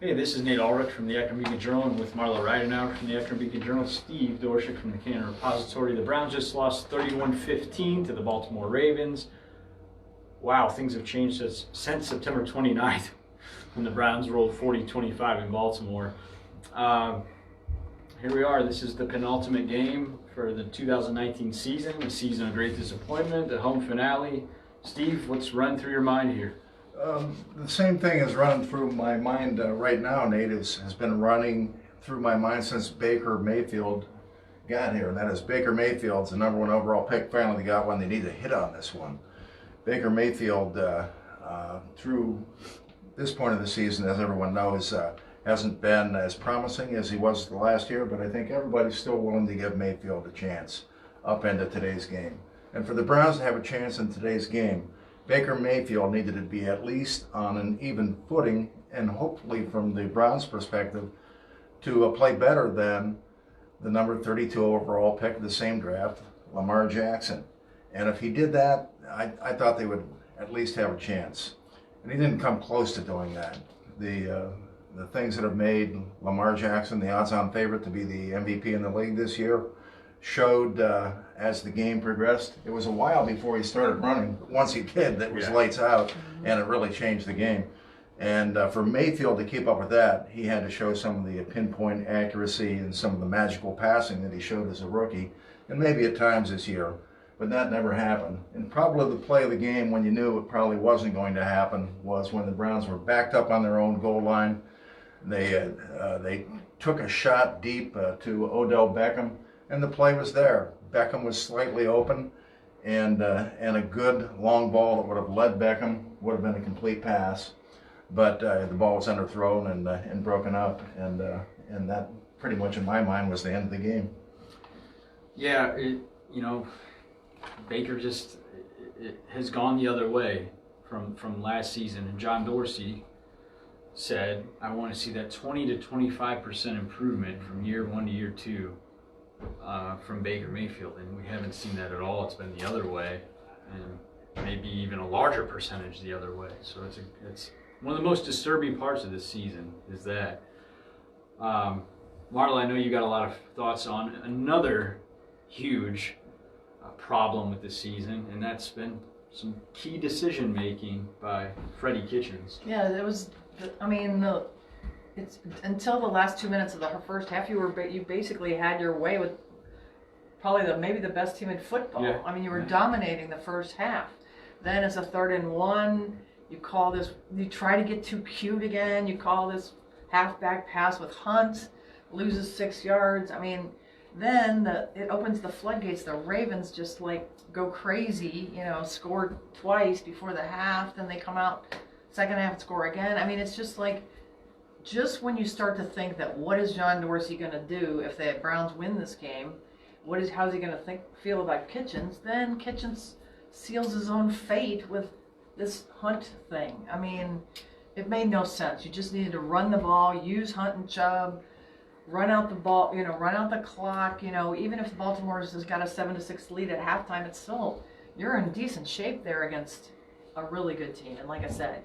Hey, this is Nate Ulrich from the Akron Beacon-Journal and with Marla Ridenour from the Akron Beacon-Journal, Steve Doerschuk from the Canton Repository. The Browns just lost 31-15 to the Baltimore Ravens. Wow, things have changed since September 29th when the Browns rolled 40-25 in Baltimore. Here we are. This is the penultimate game for the 2019 season, a season of great disappointment, the home finale. Steve, what's running through your mind here? The same thing is running through my mind right now, Nate, has been running through my mind since Baker Mayfield got here. And that is Baker Mayfield's the #1 overall pick. Finally got one. They need to hit on this one. Baker Mayfield, through this point of the season, as everyone knows, hasn't been as promising as he was the last year, but I think everybody's still willing to give Mayfield a chance up into today's game. And for the Browns to have a chance in today's game, Baker Mayfield needed to be at least on an even footing, and hopefully from the Browns' perspective, to play better than the number 32 overall pick of the same draft, Lamar Jackson. And if he did that, I thought they would at least have a chance. And he didn't come close to doing that. The things that have made Lamar Jackson the odds-on favorite to be the MVP in the league this year showed as the game progressed. It was a while before he started running, but once he did, that was lights out, and it really changed the game. And for Mayfield to keep up with that, he had to show some of the pinpoint accuracy and some of the magical passing that he showed as a rookie, and maybe at times this year, but that never happened. And probably the play of the game when you knew it probably wasn't going to happen was when the Browns were backed up on their own goal line. They took a shot deep to Odell Beckham, and the play was there. Beckham was slightly open, and a good long ball that would have led Beckham would have been a complete pass, but the ball was underthrown and broken up, and that pretty much in my mind was the end of the game. Yeah, Baker just has gone the other way from last season, and John Dorsey said, I want to see that 20 to 25% improvement from year 1 to year 2 from Baker Mayfield, and we haven't seen that at all. It's been the other way, and maybe even a larger percentage the other way. So it's one of the most disturbing parts of this season is that. Marla, I know you got a lot of thoughts on another huge problem with this season, and that's been some key decision making by Freddie Kitchens. Yeah, it was. It's until the last 2 minutes of the first half, you basically had your way with probably maybe the best team in football. Yeah. I mean, you were dominating the first half. Then it's a 3rd and 1. You call this. You try to get too cute again. You call this halfback pass with Hunt, loses 6 yards. I mean, then it opens the floodgates. The Ravens just go crazy. Scored twice before the half. Then they come out second half and score again. I mean, it's just just when you start to think that what is John Dorsey going to do if the Browns win this game, how's he going to feel about Kitchens? Then Kitchens seals his own fate with this Hunt thing. I mean, it made no sense. You just needed to run the ball, use Hunt and Chubb, run out the ball, run out the clock. Even if Baltimore has got a 7-6 lead at halftime, it's still, you're in decent shape there against a really good team. And like I said,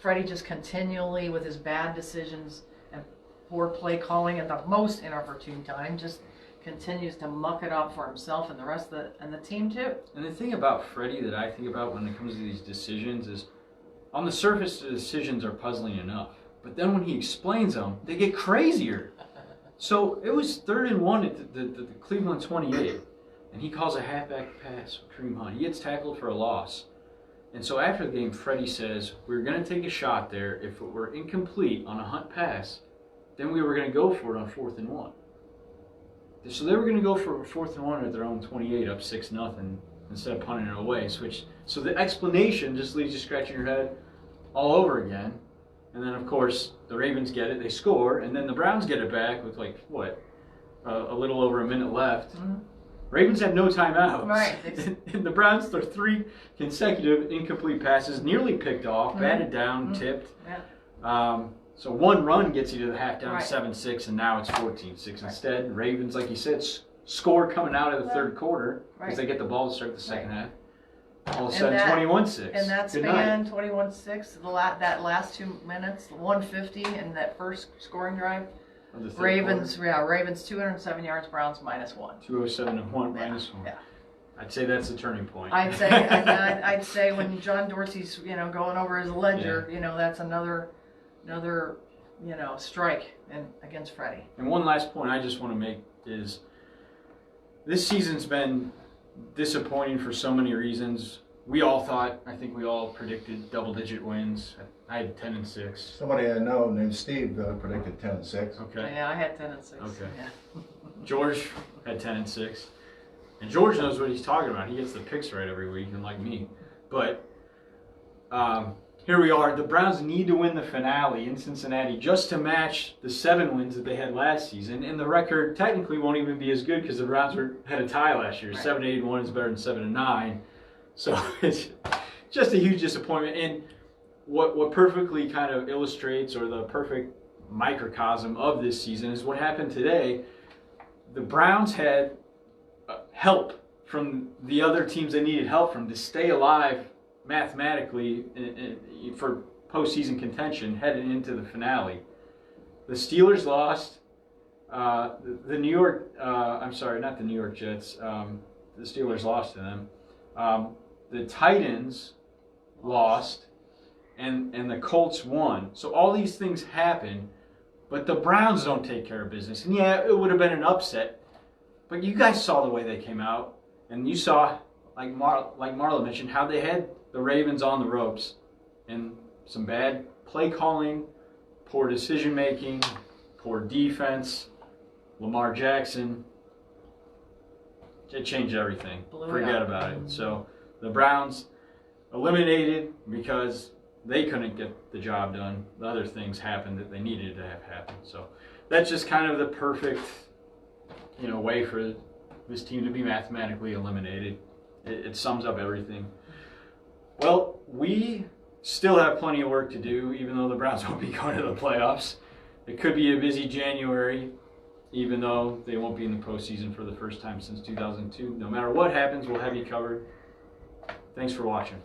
Freddie just continually, with his bad decisions and poor play calling at the most inopportune time, just continues to muck it up for himself and the rest of the team too. And the thing about Freddie that I think about when it comes to these decisions is, on the surface, the decisions are puzzling enough, but then when he explains them, they get crazier. So it was 3rd and 1 at the Cleveland 28, and he calls a halfback pass with Kareem Hunt. He gets tackled for a loss. And so after the game, Freddie says, we're going to take a shot there. If it were incomplete on a Hunt pass, then we were going to go for it on 4th and 1. So they were going to go for 4th and 1 at their own 28, up 6-0, instead of punting it away. So the explanation just leaves you scratching your head all over again. And then, of course, the Ravens get it, they score, and then the Browns get it back with, a little over a minute left. Mm-hmm. Ravens had no timeouts. Right. And the Browns threw 3 consecutive incomplete passes, nearly picked off, batted down, tipped. Yeah. So one run gets you to the half down Right. 7-6, and now it's 14-6 instead. Ravens, like you said, score coming out of the third quarter because they get the ball to start the second half. All of a And sudden, that- 21-6. And that Good span, night. 21-6, that last 2 minutes, the 150 in that first scoring drive. Of the third Ravens 207 yards, Browns -1. quarter. 207 and 1 Yeah, minus 1. yeah. I'd say that's the turning point. I'd say when John Dorsey's going over his ledger, that's another strike against Freddie. And one last point I just want to make is this season's been disappointing for so many reasons. I think we all predicted double-digit wins. I had 10-6. Somebody I know named Steve predicted 10-6. Okay. Yeah, I had 10-6. Okay. Yeah. George had 10-6. And George knows what he's talking about. He gets the picks right every week, unlike me. But here we are. The Browns need to win the finale in Cincinnati just to match the 7 wins that they had last season. And the record technically won't even be as good because the Browns had a tie last year. Right. 7-8-1 is better than 7-9. So it's just a huge disappointment. And what perfectly kind of illustrates, or the perfect microcosm of this season, is what happened today. The Browns had help from the other teams they needed help from to stay alive mathematically for postseason contention heading into the finale. The Steelers lost. The New York, not the New York Jets. The Steelers lost to them. The Titans lost, and the Colts won. So all these things happen, but the Browns don't take care of business. And yeah, it would have been an upset, but you guys saw the way they came out, and you saw, like Marla mentioned, how they had the Ravens on the ropes, and some bad play calling, poor decision making, poor defense, Lamar Jackson. It changed everything. Forget about it. So the Browns eliminated because they couldn't get the job done. The other things happened that they needed to have happen. So that's just kind of the perfect, way for this team to be mathematically eliminated. It sums up everything. Well, we still have plenty of work to do, even though the Browns won't be going to the playoffs. It could be a busy January, even though they won't be in the postseason for the first time since 2002. No matter what happens, we'll have you covered. Thanks for watching.